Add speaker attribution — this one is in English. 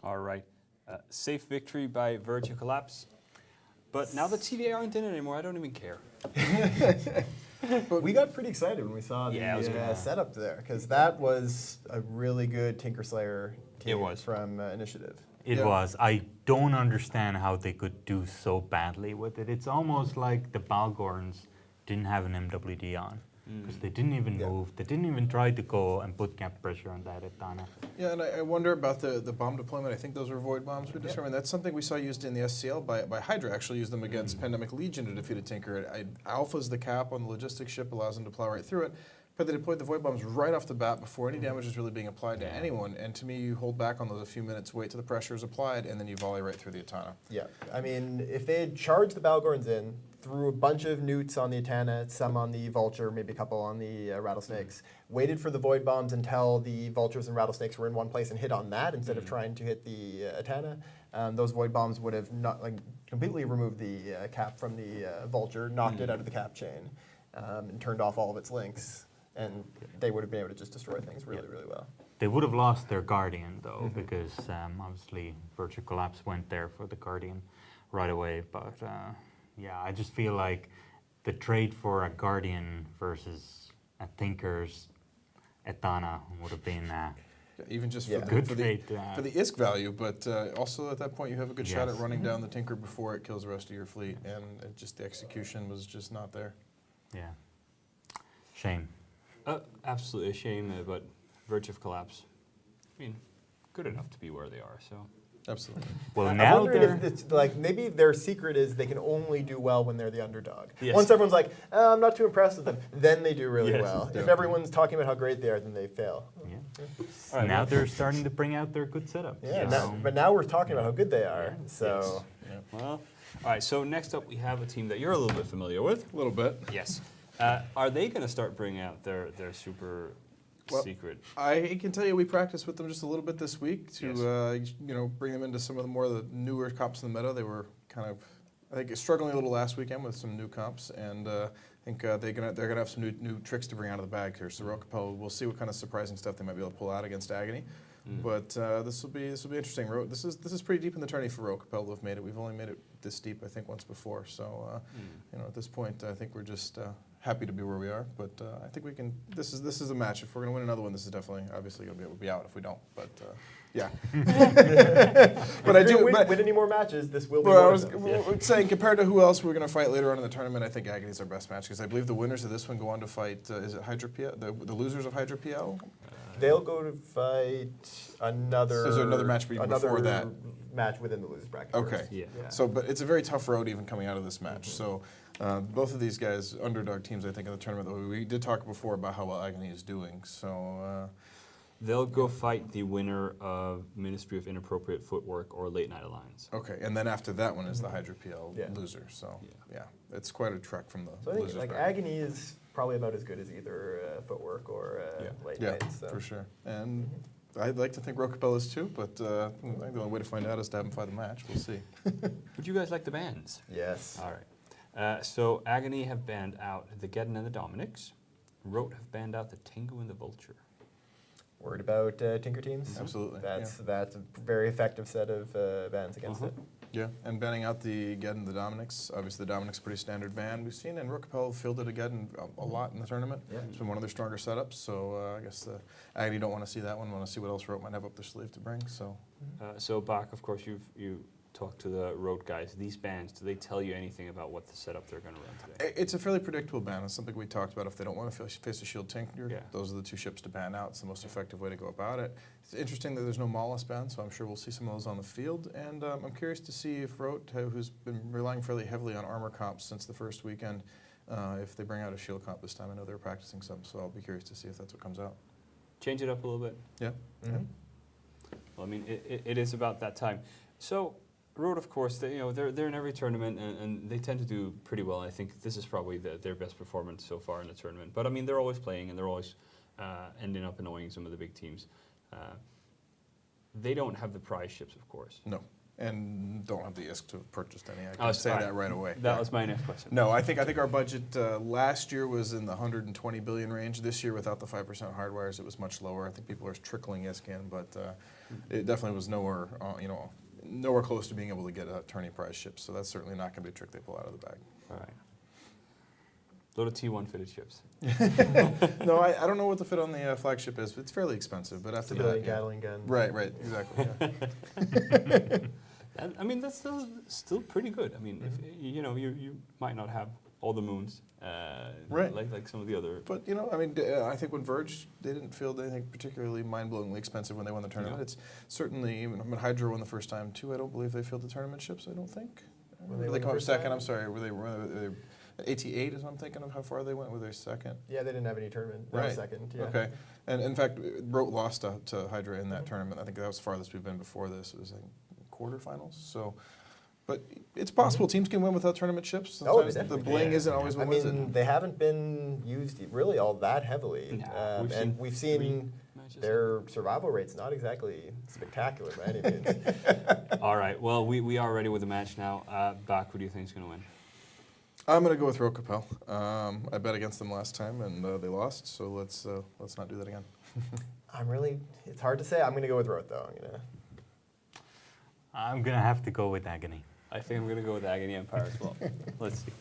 Speaker 1: All right. Safe victory by Virtue Collapse. But now the TVA aren't in it anymore, I don't even care.
Speaker 2: But we got pretty excited when we saw the setup there, because that was a really good Tinkerslayer team from Initiative.
Speaker 3: It was. I don't understand how they could do so badly with it. It's almost like the Balgorns didn't have an MWD on. Because they didn't even move. They didn't even try to go and put gap pressure on that Etana.
Speaker 4: Yeah, and I wonder about the bomb deployment. I think those were void bombs we determined. That's something we saw used in the SCL by Hydra. Actually used them against Pandemic Legion to defeat a Tinker. Alpha's the cap on the logistics ship, allows them to plow right through it. But they deployed the void bombs right off the bat before any damage is really being applied to anyone. And to me, you hold back on those a few minutes, wait till the pressure is applied, and then you volley right through the Etana.
Speaker 2: Yeah, I mean, if they had charged the Balgorns in, threw a bunch of newts on the Etana, some on the Vulture, maybe a couple on the Rattlesnakes, waited for the void bombs until the Vultures and Rattlesnakes were in one place and hit on that instead of trying to hit the Etana, those void bombs would have not completely removed the cap from the Vulture, knocked it out of the cap chain, and turned off all of its links. And they would have been able to just destroy things really, really well.
Speaker 3: They would have lost their Guardian, though, because obviously Virtue Collapse went there for the Guardian right away. But yeah, I just feel like the trade for a Guardian versus a Tinker's Etana would have been
Speaker 4: even just
Speaker 3: for the
Speaker 4: ISK value, but also at that point you have a good shot at running down the Tinker before it kills the rest of your fleet, and just the execution was just not there.
Speaker 3: Yeah. Shame.
Speaker 1: Absolutely a shame, but Verge of Collapse, I mean, good enough to be where they are, so.
Speaker 4: Absolutely.
Speaker 3: Well, now
Speaker 2: I'm wondering if it's like maybe their secret is they can only do well when they're the underdog.
Speaker 1: Yes.
Speaker 2: Once everyone's like, I'm not too impressed with them, then they do really well.
Speaker 4: Yeah.
Speaker 2: If everyone's talking about how great they are, then they fail.
Speaker 3: Yeah. All right, now they're starting to bring out their good setup.
Speaker 2: Yeah, but now we're talking about how good they are. So.
Speaker 1: Yes. Yeah. Well, all right, so next up we have a team that you're a little bit familiar with.
Speaker 4: A little bit.
Speaker 1: Yes. Are they going to start bringing out their super secret?
Speaker 4: I can tell you we practiced with them just a little bit this week to bring them into some of the more of the newer comps in the meta. They were kind of, I think, struggling a little last weekend with some new comps, and I think they're gonna have some new tricks to bring out of the bag here. So Rokapel, we'll see what kind of surprising stuff they might be able to pull out against Agony. But this will be interesting. This is pretty deep in the tourney for Rokapel to have made it. We've only made it this deep, I think, once before. So at this point, I think we're just happy to be where we are. But I think we can. This is a match. If we're going to win another one, this is definitely obviously going to be out if we don't. But yeah.
Speaker 2: But I do win any more matches. This will be.
Speaker 4: Well, I was saying compared to who else we're going to fight later on in the tournament, I think Agony is our best match because I believe the winners of this one go on to fight. Is it Hydra PL? The losers of Hydra PL.
Speaker 2: They'll go to fight another.
Speaker 4: So is there another match before that?
Speaker 2: Match within the losers bracket.
Speaker 4: Okay.
Speaker 2: First.
Speaker 1: Yeah.
Speaker 4: So, but it's a very tough road even coming out of this match. So, both of these guys, underdog teams, I think, in the tournament. We did talk before about how well Agony is doing. So.
Speaker 1: They'll go fight the winner of Ministry of Inappropriate Footwork or Late Night Alliance.
Speaker 4: Okay, and then after that one is the Hydra PL loser. So, yeah, it's quite a trek from the.
Speaker 2: So I think
Speaker 4: losers
Speaker 2: like
Speaker 4: bracket.
Speaker 2: Agony is probably about as good as either Footwork or Late Night.
Speaker 4: Yeah, for sure. And I'd like to think Rokapel is too, but I think the only way to find out is to have him fight the match. We'll see.
Speaker 1: Would you guys like the bands?
Speaker 2: Yes.
Speaker 1: All right. So Agony have banned out the Geddon and the Dominics. Rote have banned out the Tengu and the Vulture.
Speaker 2: Worried about Tinker teams?
Speaker 4: Absolutely.
Speaker 2: That's a very effective set of bans against it.
Speaker 4: Yeah, and banning out the Geddon and the Dominics. Obviously, the Dominics pretty standard ban. We've seen and Rokapel fielded a Geddon a lot in the tournament.
Speaker 2: Yeah.
Speaker 4: It's been one of their stronger setups. So I guess the Agony don't want to see that one. Want to see what else Rote might have up their sleeve to bring. So.
Speaker 1: So Bach, of course, you talked to the Rote guys. These bans, do they tell you anything about what the setup they're going to run today?
Speaker 4: It's a fairly predictable ban. It's something we talked about. If they don't want to face a Shield Tinker, those are the two ships to ban out. It's the most effective way to go about it. It's interesting that there's no Maulus ban, so I'm sure we'll see some of those on the field. And I'm curious to see if Rote, who's been relying fairly heavily on armor comps since the first weekend, if they bring out a Shield comp this time. I know they're practicing some, so I'll be curious to see if that's what comes out.
Speaker 1: Change it up a little bit.
Speaker 4: Yeah.
Speaker 1: Well, I mean, it is about that time. So. Rote, of course, they're in every tournament and they tend to do pretty well. I think this is probably their best performance so far in the tournament. But I mean, they're always playing and they're always ending up annoying some of the big teams. They don't have the prize ships, of course.
Speaker 4: No. and don't have the ISK to have purchased any. I
Speaker 1: Oh,
Speaker 4: can say
Speaker 1: sorry.
Speaker 4: that right away.
Speaker 1: That
Speaker 4: Yeah.
Speaker 1: was my next question.
Speaker 4: No, I think our budget last year was in the 120 billion range. This year, without the 5% hardwires, it was much lower. I think people are trickling ISK in, but it definitely was nowhere, nowhere close to being able to get tourney prize ships. So that's certainly not going to be a trick they pull out of the bag.
Speaker 1: All right. Load of T1 fitted ships.
Speaker 4: No, I don't know what the fit on the flagship is. But it's fairly expensive, but after
Speaker 2: Civilian
Speaker 4: that, yeah.
Speaker 2: Gatling gun.
Speaker 4: Right, exactly. Yeah.
Speaker 1: And, I mean, that's still pretty good. I mean, if, you might not have all the moons,
Speaker 4: Right.
Speaker 1: like some of the other.
Speaker 4: But I think when Verge, they didn't field anything particularly mind-blowingly expensive when they won the tournament.
Speaker 1: No.
Speaker 4: It's certainly even when Hydro won the first time too. I don't believe they fielded tournament ships. I don't think.
Speaker 2: When
Speaker 4: Did
Speaker 2: they
Speaker 4: they
Speaker 2: won
Speaker 4: come
Speaker 2: the
Speaker 4: up
Speaker 2: first
Speaker 4: second?
Speaker 2: time?
Speaker 4: I'm sorry. Were they AT8 is what I'm thinking of how far they went. Were they second?
Speaker 2: Yeah, they didn't have any tournament. That was
Speaker 4: Right.
Speaker 2: second. Yeah.
Speaker 4: Okay. And in fact, Rote lost to Hydra in that tournament. I think that was the farthest we've been before this. It was like quarterfinals. So, but it's possible teams can win without tournament ships.
Speaker 2: Oh, they
Speaker 4: Sometimes the
Speaker 2: definitely
Speaker 4: bling
Speaker 2: can.
Speaker 4: isn't always
Speaker 2: I
Speaker 4: what wins
Speaker 2: mean,
Speaker 4: it.
Speaker 2: they haven't been used really all that heavily.
Speaker 1: Nah,
Speaker 2: And we've seen
Speaker 1: three matches.
Speaker 2: their survival rate's not exactly spectacular by any means.
Speaker 1: All right. Well, we are ready with the match now. Bach, who do you think is going to win?
Speaker 4: I'm going to go with Rote Capel. I bet against them last time and they lost. So let's not do that again.
Speaker 2: It's hard to say. I'm going to go with Rote, though.
Speaker 3: I'm gonna have to go with Agony.
Speaker 1: I think I'm going to go with Agony Empire as well. Let's see.